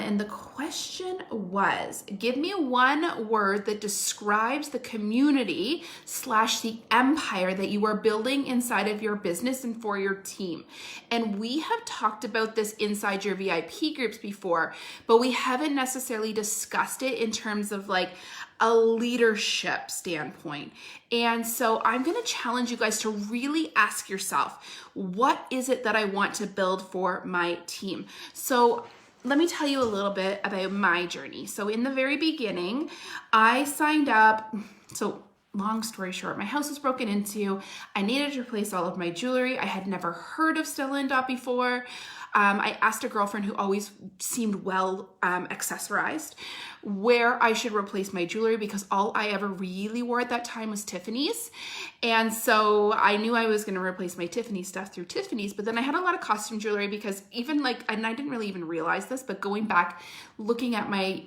and the question was, give me one word that describes the community / the empire that you are building inside of your business and for your team. And we have talked about this inside your VIP groups before, but we haven't necessarily discussed it in terms of like a leadership standpoint. And so I'm going to challenge you guys to really ask yourself, what is it that I want to build for my team? So let me tell you a little bit about my journey. So in the very beginning, I signed up. So long story short, my house was broken into. I needed to replace all of my jewelry. I had never heard of Stella & Dot before. I asked a girlfriend who always seemed well accessorized where I should replace my jewelry, because all I ever really wore at that time was Tiffany's. And so I knew I was going to replace my Tiffany stuff through Tiffany's, but then I had a lot of costume jewelry because even like, and I didn't really even realize this, but going back, looking at my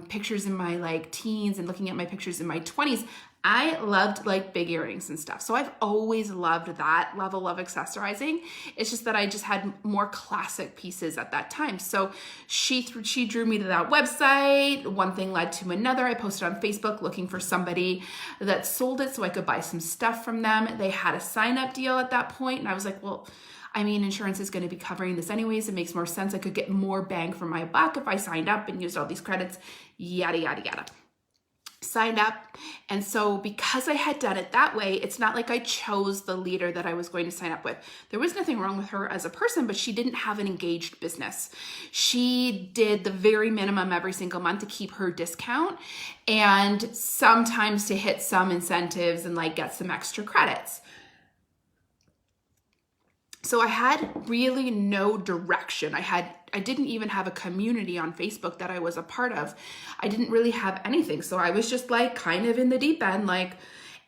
pictures in my like teens and looking at my pictures in my 20s, I loved like big earrings and stuff. So I've always loved that level of accessorizing. It's just that I just had more classic pieces at that time. So she drew me to that website. One thing led to another. I posted on Facebook looking for somebody that sold it so I could buy some stuff from them. They had a sign up deal at that point, and I was like, well, I mean, insurance is going to be covering this anyways. It makes more sense. I could get more bang for my buck if I signed up and used all these credits, yada, yada, yada. Signed up. And so because I had done it that way, it's not like I chose the leader that I was going to sign up with. There was nothing wrong with her as a person, but she didn't have an engaged business. She did the very minimum every single month to keep her discount and sometimes to hit some incentives and like get some extra credits. So I had really no direction. I didn't even have a community on Facebook that I was a part of. I didn't really have anything. So I was just like kind of in the deep end, like,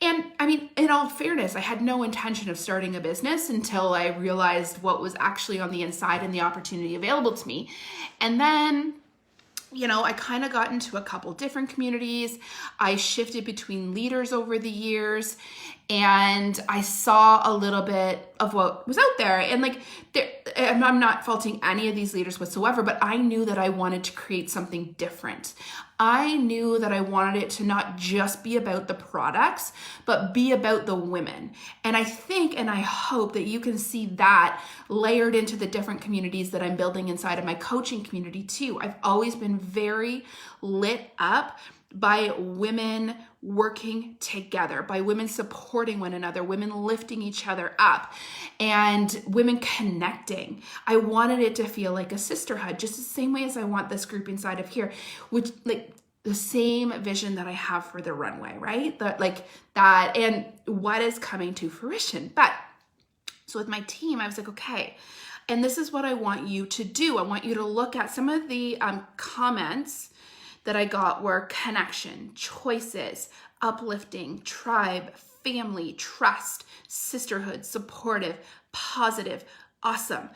and I mean, in all fairness, I had no intention of starting a business until I realized what was actually on the inside and the opportunity available to me. And then, you know, I kind of got into a couple different communities. I shifted between leaders over the years, and I saw a little bit of what was out there. And like, and I'm not faulting any of these leaders whatsoever, but I knew that I wanted to create something different. I knew that I wanted it to not just be about the products, but be about the women. And I think, and I hope that you can see that layered into the different communities that I'm building inside of my coaching community too. I've always been very lit up by women working together, by women supporting one another, women lifting each other up, and women connecting. I wanted it to feel like a sisterhood, just the same way as I want this group inside of here, which like the same vision that I have for the runway, right? That and what is coming to fruition. But so with my team, I was like, okay, and this is what I want you to do. I want you to look at some of the comments that I got were connection, choices, uplifting, tribe, family, trust, sisterhood, supportive, positive, awesome,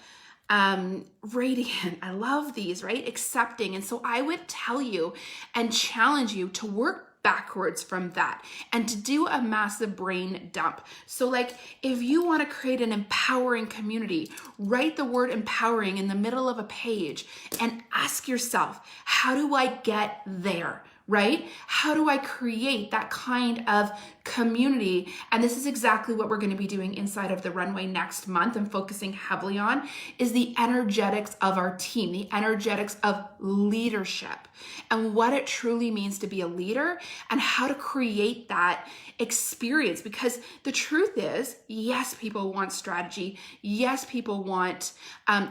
radiant. I love these, right? Accepting. And so I would tell you and challenge you to work backwards from that and to do a massive brain dump. So like if you want to create an empowering community, write the word empowering in the middle of a page and ask yourself, how do I get there? Right? How do I create that kind of community? And this is exactly what we're going to be doing inside of the runway next month and focusing heavily on is the energetics of our team, the energetics of leadership and what it truly means to be a leader and how to create that experience. Because the truth is, yes, people want strategy. Yes, people want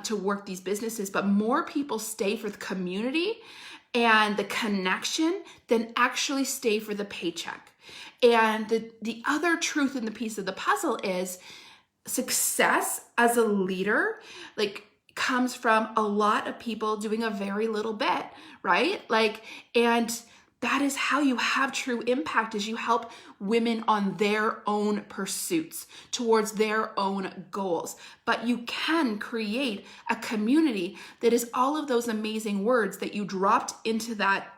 to work these businesses, but more people stay for the community and the connection than actually stay for the paycheck. And the other truth in the piece of the puzzle is success as a leader, like comes from a lot of people doing a very little bit, right? Like, and that is how you have true impact, is you help women on their own pursuits, towards their own goals. But you can create a community that is all of those amazing words that you dropped into that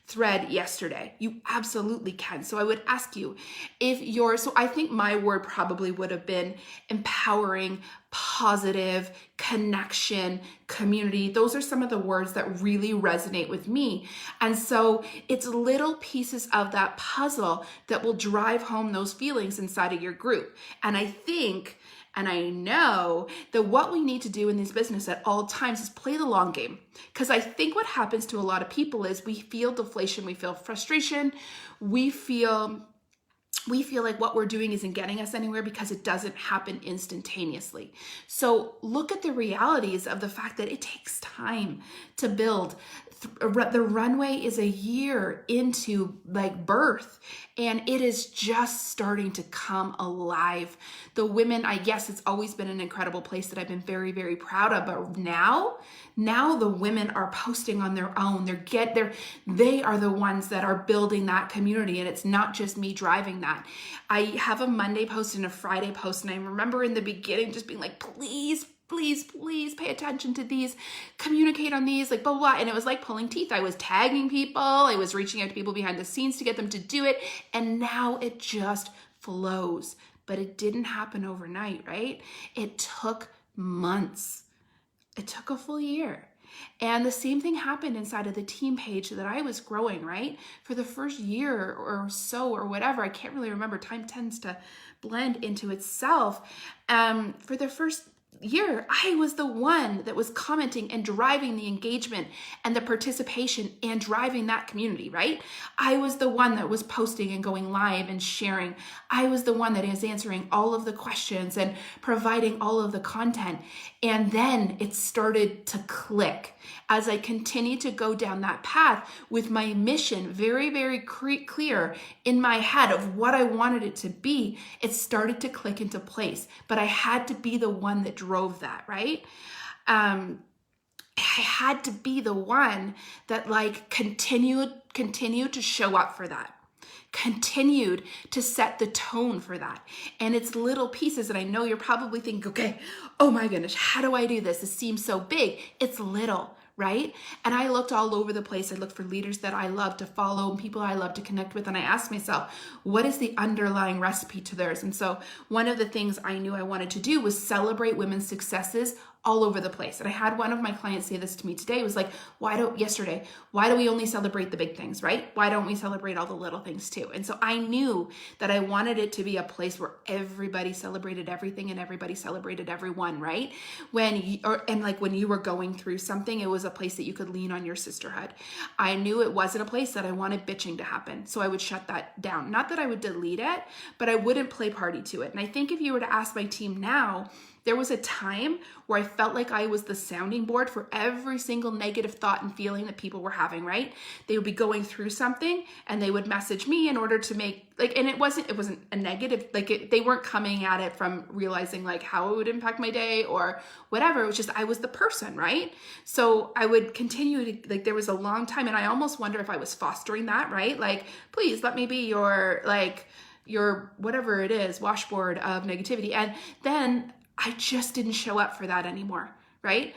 thread yesterday. You absolutely can. So I would ask you so I think my word probably would have been empowering, positive, connection, community. Those are some of the words that really resonate with me. And so it's little pieces of that puzzle that will drive home those feelings inside of your group. And I think, and I know that what we need to do in this business at all times is play the long game. Because I think what happens to a lot of people is we feel deflation, we feel frustration, we feel like what we're doing isn't getting us anywhere because it doesn't happen instantaneously. So look at the realities of the fact that it takes time to build. The runway is a year into like birth, and it is just starting to come alive. The women, I guess it's always been an incredible place that I've been very, very proud of. But now the women are posting on their own. They are the ones that are building that community, and it's not just me driving that. I have a Monday post and a Friday post, and I remember in the beginning just being like, please pay attention to these, communicate on these, like blah, blah, blah. And it was like pulling teeth. I was tagging people. I was reaching out to people behind the scenes to get them to do it. And now it just flows. But it didn't happen overnight, right? It took months. It took a full year. And the same thing happened inside of the team page that I was growing, right? For the first year or so or whatever, I can't really remember. Time tends to blend into itself. For the first year, I was the one that was commenting and driving the engagement and the participation and driving that community, right? I was the one that was posting and going live and sharing. I was the one that is answering all of the questions and providing all of the content. And then it started to click as I continued to go down that path with my mission very, very clear in my head of what I wanted it to be. It started to click into place, but I had to be the one that drove that, right? I had to be the one that like continued to show up for that, continued to set the tone for that. And it's little pieces, and I know you're probably thinking, okay, oh my goodness, how do I do this? It seems so big. It's little, right? And I looked all over the place. I looked for leaders that I love to follow and people I love to connect with. And I asked myself, what is the underlying recipe to theirs? And so one of the things I knew I wanted to do was celebrate women's successes all over the place. And I had one of my clients say this to me today. It was like, why do we only celebrate the big things, right? Why don't we celebrate all the little things too? And so I knew that I wanted it to be a place where everybody celebrated everything and everybody celebrated everyone, right? When you were going through something, it was a place that you could lean on your sisterhood. I knew it wasn't a place that I wanted bitching to happen. So I would shut that down. Not that I would delete it, but I wouldn't play party to it. And I think if you were to ask my team now, there was a time where I felt like I was the sounding board for every single negative thought and feeling that people were having, right? They would be going through something and they would message me in order to make and it wasn't a negative, they weren't coming at it from realizing like how it would impact my day or whatever. It was just, I was the person, right? So I would continue to, there was a long time, and I almost wonder if I was fostering that, right? Like, please let me be your whatever it is, washboard of negativity. And then I just didn't show up for that anymore, right?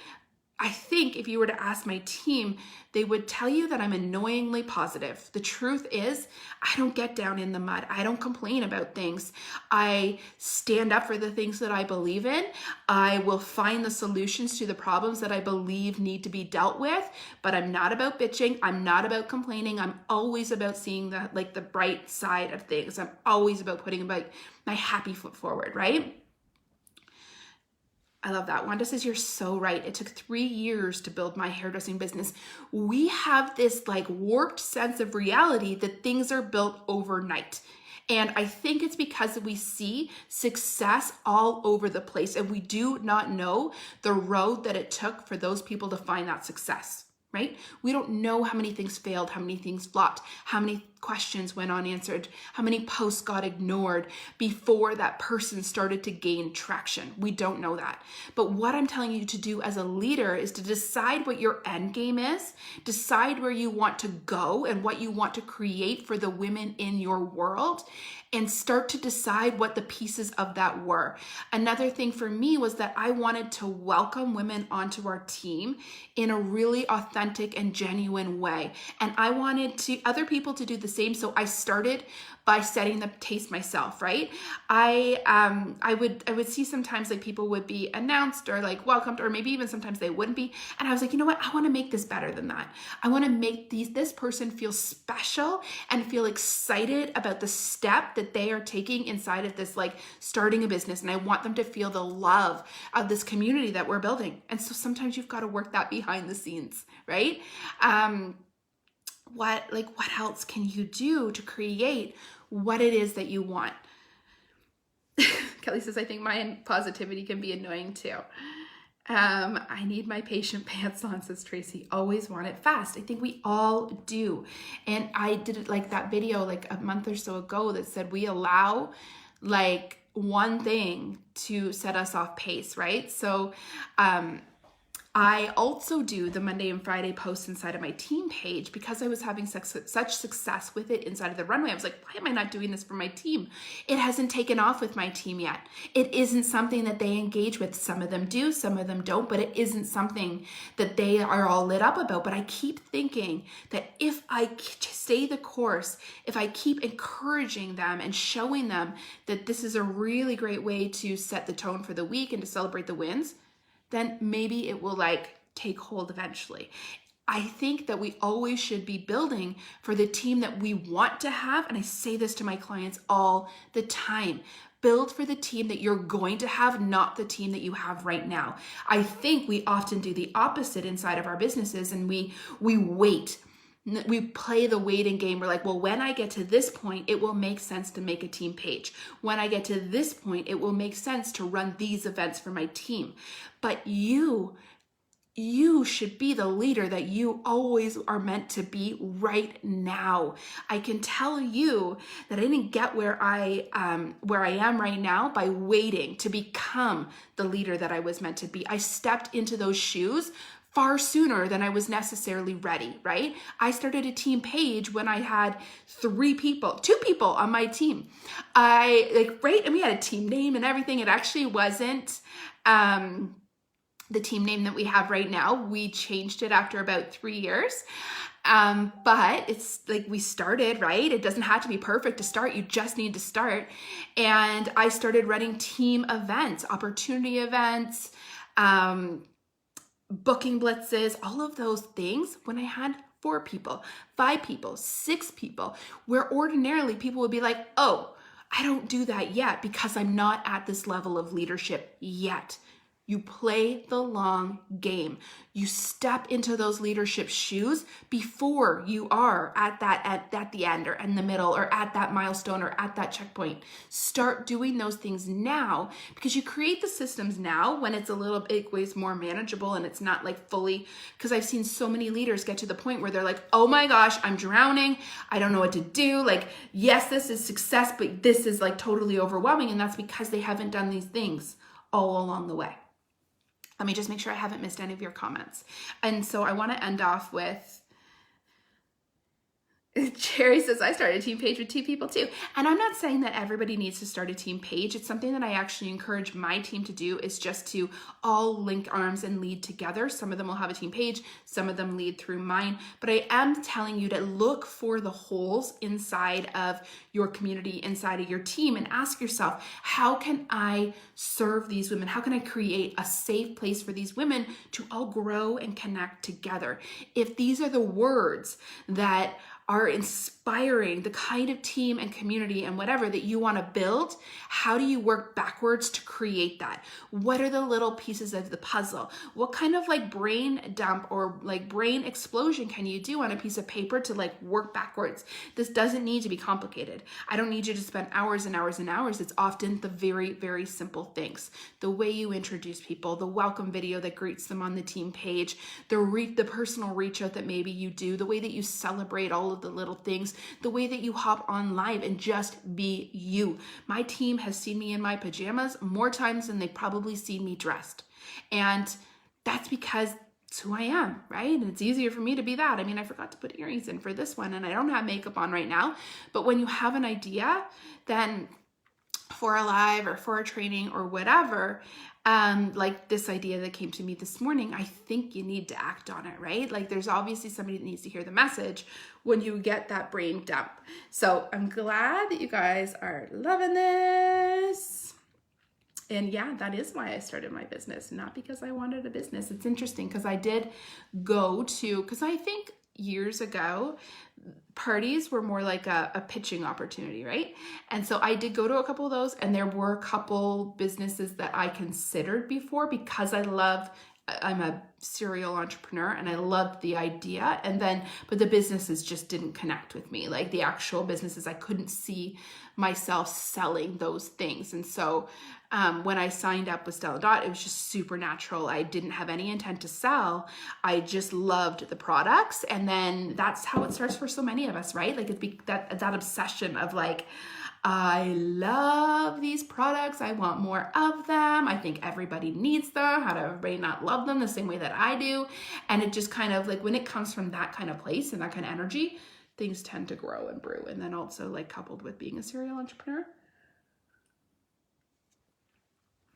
I think if you were to ask my team, they would tell you that I'm annoyingly positive. The truth is, I don't get down in the mud. I don't complain about things. I stand up for the things that I believe in. I will find the solutions to the problems that I believe need to be dealt with, but I'm not about bitching. I'm not about complaining. I'm always about seeing the bright side of things. I'm always about putting my happy foot forward, right? I love that. Wanda says, you're so right. It took 3 years to build my hairdressing business. We have this warped sense of reality that things are built overnight. And I think it's because we see success all over the place and we do not know the road that it took for those people to find that success, right? We don't know how many things failed, how many things flopped, how many questions went unanswered, how many posts got ignored before that person started to gain traction. We don't know that. But what I'm telling you to do as a leader is to decide what your end game is, decide where you want to go and what you want to create for the women in your world, and start to decide what the pieces of that were. Another thing for me was that I wanted to welcome women onto our team in a really authentic and genuine way. And I wanted other people to do the same. So I started by setting the taste myself, right? I would see sometimes like people would be announced or like welcomed, or maybe even sometimes they wouldn't be. And I was like, you know what? I want to make this better than that. I want to make this person feel special and feel excited about the step that they are taking inside of this, like starting a business. And I want them to feel the love of this community that we're building. And so sometimes you've got to work that behind the scenes, right? What else can you do to create what it is that you want? Kelly says, I think my positivity can be annoying too. I need my patient pants on, says Tracy. Always want it fast. I think we all do. And I did it like that video like a month or so ago that said we allow like one thing to set us off pace, right? So I also do the Monday and Friday posts inside of my team page because I was having such success with it inside of the runway. I was like, why am I not doing this for my team? It hasn't taken off with my team yet. It isn't something that they engage with. Some of them do, some of them don't, but it isn't something that they are all lit up about. But I keep thinking that if I stay the course, if I keep encouraging them and showing them that this is a really great way to set the tone for the week and to celebrate the wins, then maybe it will like take hold eventually. I think that we always should be building for the team that we want to have. And I say this to my clients all the time. Build for the team that you're going to have, not the team that you have right now. I think we often do the opposite inside of our businesses, and we wait. We play the waiting game. We're like, well, when I get to this point, it will make sense to make a team page. When I get to this point, it will make sense to run these events for my team. But you should be the leader that you always are meant to be right now. I can tell you that I didn't get where I am right now by waiting to become the leader that I was meant to be. I stepped into those shoes far sooner than I was necessarily ready, right? I started a team page when I had 2 people on my team. And we had a team name and everything. It actually wasn't the team name that we have right now. We changed it after about 3 years. But it's like we started, right? It doesn't have to be perfect to start. You just need to start. And I started running team events, opportunity events, booking blitzes, all of those things when I had 4 people, 5 people, 6 people, where ordinarily people would be like, oh, I don't do that yet because I'm not at this level of leadership yet. You play the long game. You step into those leadership shoes before you are at the end or in the middle or at that milestone or at that checkpoint. Start doing those things now because you create the systems now when it's a little bit ways more manageable and it's not like fully, because I've seen so many leaders get to the point where they're like, oh my gosh, I'm drowning. I don't know what to do. Like, yes, this is success, but this is like totally overwhelming. And that's because they haven't done these things all along the way. Let me just make sure I haven't missed any of your comments. And so I want to end off with, Jerry says, I started a team page with 2 people too. And I'm not saying that everybody needs to start a team page. It's something that I actually encourage my team to do, is just to all link arms and lead together. Some of them will have a team page. Some of them lead through mine. But I am telling you to look for the holes inside of your community, inside of your team, and ask yourself, how can I serve these women? How can I create a safe place for these women to all grow and connect together? If these are the words that are inspiring the kind of team and community and whatever that you want to build, how do you work backwards to create that? What are the little pieces of the puzzle? What kind of like brain dump or like brain explosion can you do on a piece of paper to like work backwards? This doesn't need to be complicated. I don't need you to spend hours and hours and hours. It's often the very, very simple things. The way you introduce people, the welcome video that greets them on the team page, the personal reach out that maybe you do, the way that you celebrate all of of the little things, the way that you hop on live and just be you. My team has seen me in my pajamas more times than they've probably seen me dressed. And that's because it's who I am, right? And it's easier for me to be that. I mean, I forgot to put earrings in for this one and I don't have makeup on right now. But when you have an idea, then for a live or for a training or whatever, like this idea that came to me this morning, I think you need to act on it, right? Like there's obviously somebody that needs to hear the message when you get that brain dump. So I'm glad that you guys are loving this. And yeah, that is why I started my business, not because I wanted a business. It's interesting because I did go to, because I think years ago, parties were more like a pitching opportunity, right? And so I did go to a couple of those, and there were a couple businesses that I considered before because I'm a serial entrepreneur and I loved the idea. But the businesses just didn't connect with me. Like the actual businesses, I couldn't see myself selling those things. And so when I signed up with Stella Dot, it was just super natural. I didn't have any intent to sell. I just loved the products. And then that's how it starts for so many of us, right? Like it's that obsession of like, I love these products. I want more of them. I think everybody needs them. How does everybody not love them the same way that I do? And it just kind of like when it comes from that kind of place and that kind of energy, things tend to grow and brew. And then also like coupled with being a serial entrepreneur.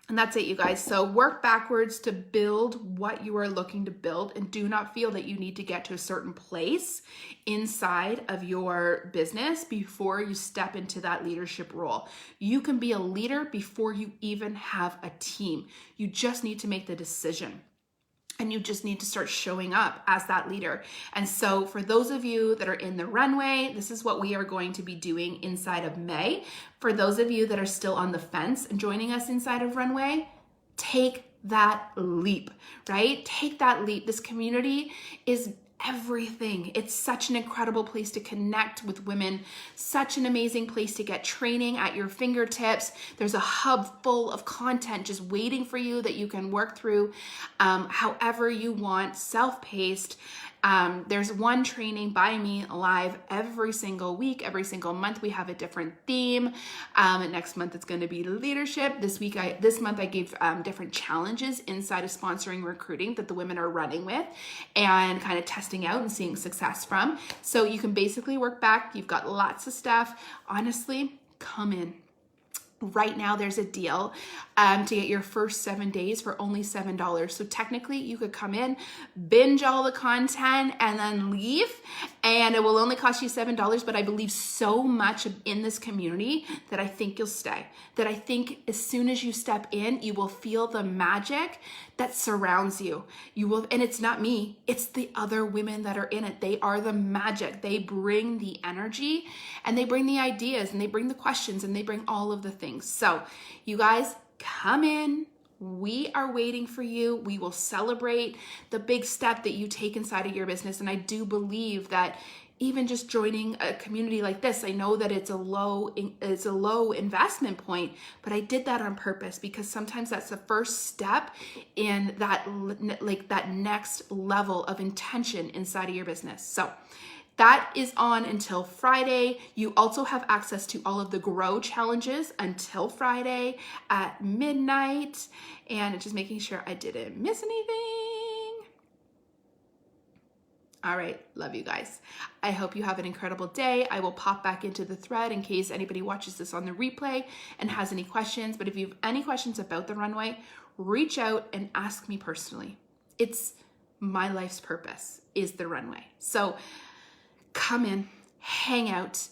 And that's it, you guys. So work backwards to build what you are looking to build, and do not feel that you need to get to a certain place inside of your business before you step into that leadership role. You can be a leader before you even have a team. You just need to make the decision. And you just need to start showing up as that leader. And so for those of you that are in the runway, this is what we are going to be doing inside of May. For those of you that are still on the fence and joining us inside of Runway, take that leap, right? Take that leap. This community is everything. It's such an incredible place to connect with women, such an amazing place to get training at your fingertips. There's a hub full of content just waiting for you that you can work through however you want, self-paced. There's one training by me live every single week, every single month. We have a different theme. Next month it's going to be leadership. This month I gave different challenges inside of sponsoring recruiting that the women are running with and kind of testing out and seeing success from. So you can basically work back. You've got lots of stuff. Honestly, come in. Right now there's a deal to get your first 7 days for only $7. So technically you could come in, binge all the content, and then leave, and it will only cost you $7. But I believe so much in this community that I think you'll stay. That I think as soon as you step in, you will feel the magic that surrounds you. You will, and it's not me, it's the other women that are in it. They are the magic. They bring the energy, and they bring the ideas, and they bring the questions, and they bring all of the things. So you guys, come in. We are waiting for you. We will celebrate the big step that you take inside of your business. And I do believe that even just joining a community like this, I know that it's a low investment point, but I did that on purpose because sometimes that's the first step in that next level of intention inside of your business. So that is on until Friday. You also have access to all of the Grow challenges until Friday at midnight. And just making sure I didn't miss anything. All right, love you guys. I hope you have an incredible day. I will pop back into the thread in case anybody watches this on the replay and has any questions. But if you have any questions about the runway, reach out and ask me personally. It's my life's purpose is the runway. So come in, hang out,